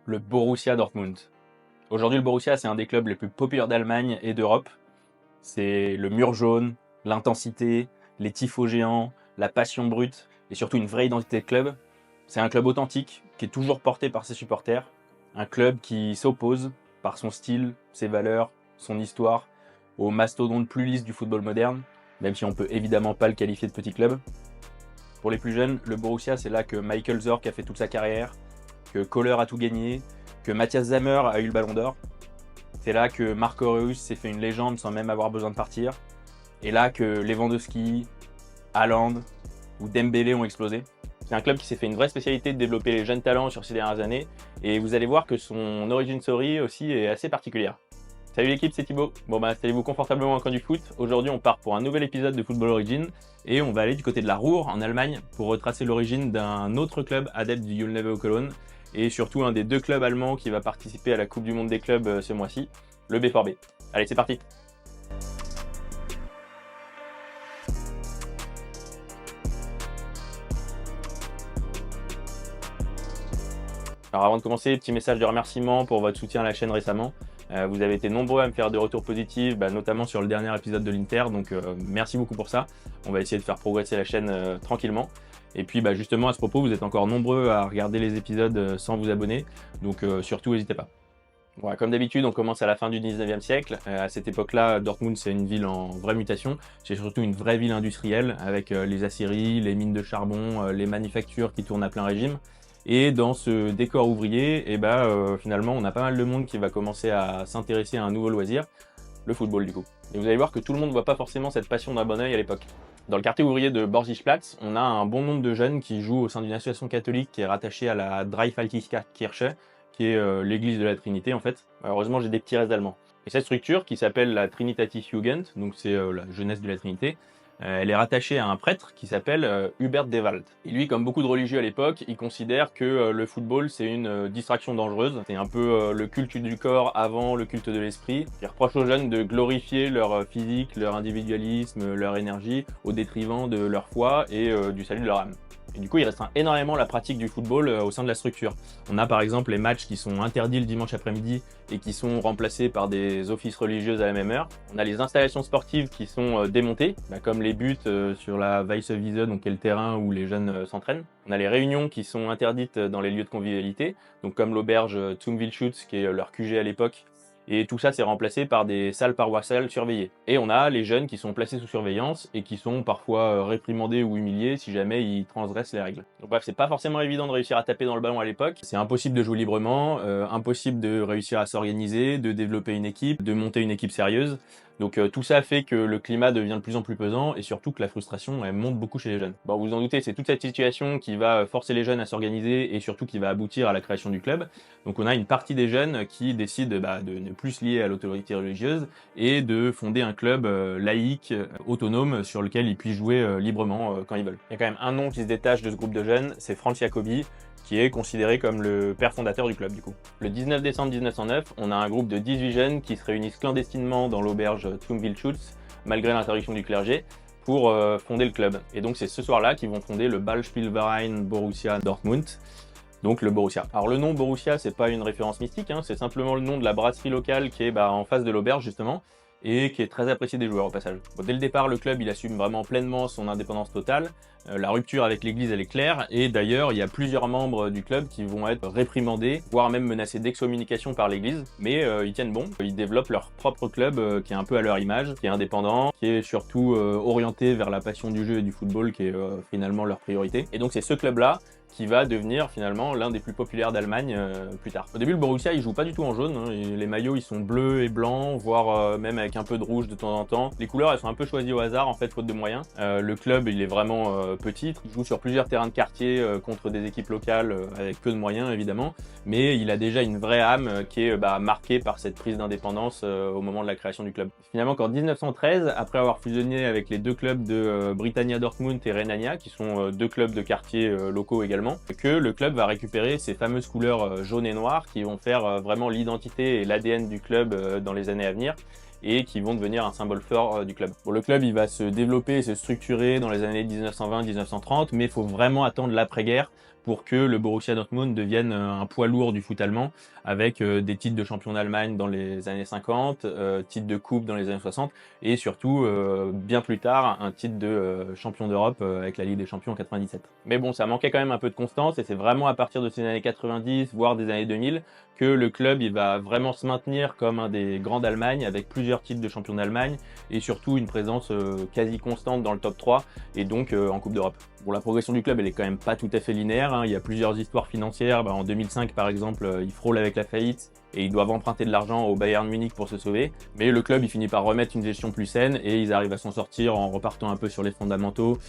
le Borussia Dortmund. Aujourd'hui, le Borussia, c'est un des clubs les plus populaires d'Allemagne et d'Europe. C'est le mur jaune, l'intensité, les tifos géants, la passion brute et surtout une vraie identité de club. C'est un club authentique qui est toujours porté par ses supporters. Un club qui s'oppose par son style, ses valeurs, son histoire aux mastodontes plus lisses du football moderne, même si on peut évidemment pas le qualifier de petit club. Pour les plus jeunes, le Borussia, c'est là que Michael Zorc a fait toute sa carrière, que Kohler a tout gagné, que Matthias Sammer a eu le ballon d'or. C'est là que Marco Reus s'est fait une légende sans même avoir besoin de partir. Et là que Lewandowski, Haaland ou Dembélé ont explosé. C'est un club qui s'est fait une vraie spécialité de développer les jeunes talents sur ces dernières années. Et vous allez voir que son origin story aussi est assez particulière. Salut l'équipe, c'est Thibaut. Installez-vous confortablement au coin du foot. Aujourd'hui, on part pour un nouvel épisode de Football Origin et on va aller du côté de la Ruhr en Allemagne pour retracer l'origine d'un autre club adepte du Junglewe Cologne et surtout un des deux clubs allemands qui va participer à la Coupe du Monde des clubs ce mois-ci, le BVB. Allez, c'est parti. Alors avant de commencer, petit message de remerciement pour votre soutien à la chaîne récemment. Vous avez été nombreux à me faire des retours positifs, notamment sur le dernier épisode de l'Inter, donc merci beaucoup pour ça. On va essayer de faire progresser la chaîne tranquillement. Et puis justement à ce propos, vous êtes encore nombreux à regarder les épisodes sans vous abonner, donc surtout n'hésitez pas. Voilà, comme d'habitude, on commence à la fin du 19e siècle. À cette époque-là, Dortmund, c'est une ville en vraie mutation. C'est surtout une vraie ville industrielle, avec les aciéries, les mines de charbon, les manufactures qui tournent à plein régime. Et dans ce décor ouvrier, finalement, on a pas mal de monde qui va commencer à s'intéresser à un nouveau loisir, le football du coup. Et vous allez voir que tout le monde ne voit pas forcément cette passion d'un bon oeil à l'époque. Dans le quartier ouvrier de Borsigplatz, on a un bon nombre de jeunes qui jouent au sein d'une association catholique qui est rattachée à la Dreifaltigkeitskirche, qui est l'église de la Trinité en fait. Heureusement, j'ai des petits restes allemands. Et cette structure, qui s'appelle la Trinitatis Jugend, donc c'est la jeunesse de la Trinité, elle est rattachée à un prêtre qui s'appelle Hubert Dewald. Et lui, comme beaucoup de religieux à l'époque, il considère que le football, c'est une distraction dangereuse. C'est un peu le culte du corps avant le culte de l'esprit. Il reproche aux jeunes de glorifier leur physique, leur individualisme, leur énergie, au détriment de leur foi et du salut de leur âme. Et du coup, il restreint énormément la pratique du football au sein de la structure. On a par exemple les matchs qui sont interdits le dimanche après-midi et qui sont remplacés par des offices religieuses à la même heure. On a les installations sportives qui sont démontées, comme les buts sur la Weisswiese, donc qui est le terrain où les jeunes s'entraînent. On a les réunions qui sont interdites dans les lieux de convivialité, donc comme l'auberge Zum Wildschutz, qui est leur QG à l'époque. Et tout ça, c'est remplacé par des salles paroissiales surveillées. Et on a les jeunes qui sont placés sous surveillance et qui sont parfois réprimandés ou humiliés si jamais ils transgressent les règles. Donc bref, c'est pas forcément évident de réussir à taper dans le ballon à l'époque. C'est impossible de jouer librement, impossible de réussir à s'organiser, de développer une équipe, de monter une équipe sérieuse. Donc tout ça fait que le climat devient de plus en plus pesant et surtout que la frustration elle monte beaucoup chez les jeunes. Bon, vous vous en doutez, c'est toute cette situation qui va forcer les jeunes à s'organiser et surtout qui va aboutir à la création du club. Donc on a une partie des jeunes qui décident de ne plus se lier à l'autorité religieuse et de fonder un club laïque, autonome, sur lequel ils puissent jouer librement quand ils veulent. Il y a quand même un nom qui se détache de ce groupe de jeunes, c'est Franz Jacobi, qui est considéré comme le père fondateur du club du coup. Le 19 décembre 1909, on a un groupe de 18 jeunes qui se réunissent clandestinement dans l'auberge Zum Wildschutz, malgré l'interdiction du clergé, pour fonder le club. Et donc c'est ce soir-là qu'ils vont fonder le Ballspielverein Borussia Dortmund, donc le Borussia. Alors le nom Borussia, c'est pas une référence mystique, c'est simplement le nom de la brasserie locale qui est en face de l'auberge justement, et qui est très apprécié des joueurs au passage. Bon, dès le départ, le club il assume vraiment pleinement son indépendance totale. La rupture avec l'église elle est claire, et d'ailleurs il y a plusieurs membres du club qui vont être réprimandés, voire même menacés d'excommunication par l'église, mais ils tiennent bon, ils développent leur propre club qui est un peu à leur image, qui est indépendant, qui est surtout orienté vers la passion du jeu et du football qui est finalement leur priorité. Et donc c'est ce club-là qui va devenir finalement l'un des plus populaires d'Allemagne plus tard. Au début, le Borussia, il joue pas du tout en jaune, les maillots, ils sont bleus et blancs, voire même avec un peu de rouge de temps en temps. Les couleurs, elles sont un peu choisies au hasard, en fait, faute de moyens. Le club, il est vraiment petit, il joue sur plusieurs terrains de quartier contre des équipes locales avec peu de moyens, évidemment, mais il a déjà une vraie âme qui est marquée par cette prise d'indépendance au moment de la création du club. Finalement, qu'en 1913, après avoir fusionné avec les deux clubs de Britannia Dortmund et Rhenania, qui sont deux clubs de quartier locaux également, que le club va récupérer ces fameuses couleurs jaune et noir qui vont faire vraiment l'identité et l'ADN du club dans les années à venir et qui vont devenir un symbole fort du club. Bon, le club il va se développer et se structurer dans les années 1920-1930, mais il faut vraiment attendre l'après-guerre pour que le Borussia Dortmund devienne un poids lourd du foot allemand, avec des titres de champion d'Allemagne dans les années 50, titres de coupe dans les années 60, et surtout, bien plus tard, un titre de champion d'Europe avec la Ligue des Champions en 97. Mais bon, ça manquait quand même un peu de constance, et c'est vraiment à partir de ces années 90, voire des années 2000, que le club il va vraiment se maintenir comme un des grands d'Allemagne, avec plusieurs titres de champion d'Allemagne, et surtout une présence quasi constante dans le top 3, et donc en Coupe d'Europe. Bon, la progression du club, elle est quand même pas tout à fait linéaire, hein. Il y a plusieurs histoires financières. En 2005, par exemple, ils frôlent avec la faillite et ils doivent emprunter de l'argent au Bayern Munich pour se sauver. Mais le club, il finit par remettre une gestion plus saine et ils arrivent à s'en sortir en repartant un peu sur les fondamentaux,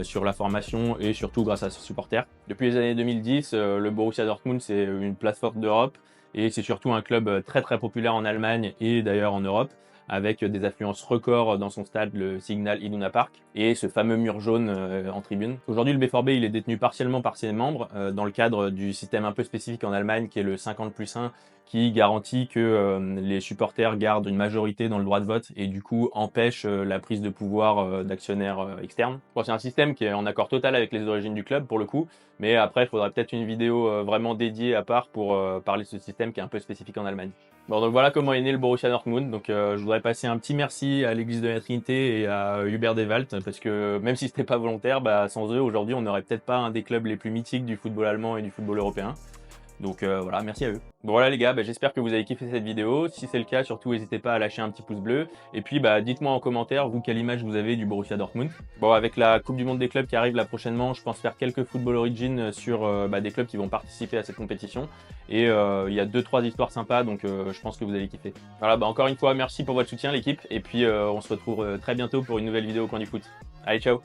sur la formation et surtout grâce à ses supporters. Depuis les années 2010, le Borussia Dortmund, c'est une place forte d'Europe et c'est surtout un club très très populaire en Allemagne et d'ailleurs en Europe, avec des affluences records dans son stade, le Signal Iduna Park, et ce fameux mur jaune en tribune. Aujourd'hui, le BVB il est détenu partiellement par ses membres, dans le cadre du système un peu spécifique en Allemagne, qui est le 50+1, qui garantit que les supporters gardent une majorité dans le droit de vote et du coup empêche la prise de pouvoir d'actionnaires externes. Bon, c'est un système qui est en accord total avec les origines du club pour le coup, mais après il faudrait peut-être une vidéo vraiment dédiée à part pour parler de ce système qui est un peu spécifique en Allemagne. Bon, donc voilà comment est né le Borussia Dortmund. Donc je voudrais passer un petit merci à l'église de la Trinité et à Hubert Dewald, parce que même si c'était pas volontaire, sans eux aujourd'hui on n'aurait peut-être pas un des clubs les plus mythiques du football allemand et du football européen. Donc voilà, merci à eux. Bon voilà les gars, j'espère que vous avez kiffé cette vidéo. Si c'est le cas, surtout n'hésitez pas à lâcher un petit pouce bleu. Et puis dites-moi en commentaire, vous, quelle image vous avez du Borussia Dortmund. Bon, avec la Coupe du Monde des clubs qui arrive là prochainement, je pense faire quelques Football Origin sur des clubs qui vont participer à cette compétition. Et il y a 2-3 histoires sympas, donc je pense que vous allez kiffer. Voilà, encore une fois, merci pour votre soutien l'équipe. Et puis on se retrouve très bientôt pour une nouvelle vidéo au coin du foot. Allez, ciao!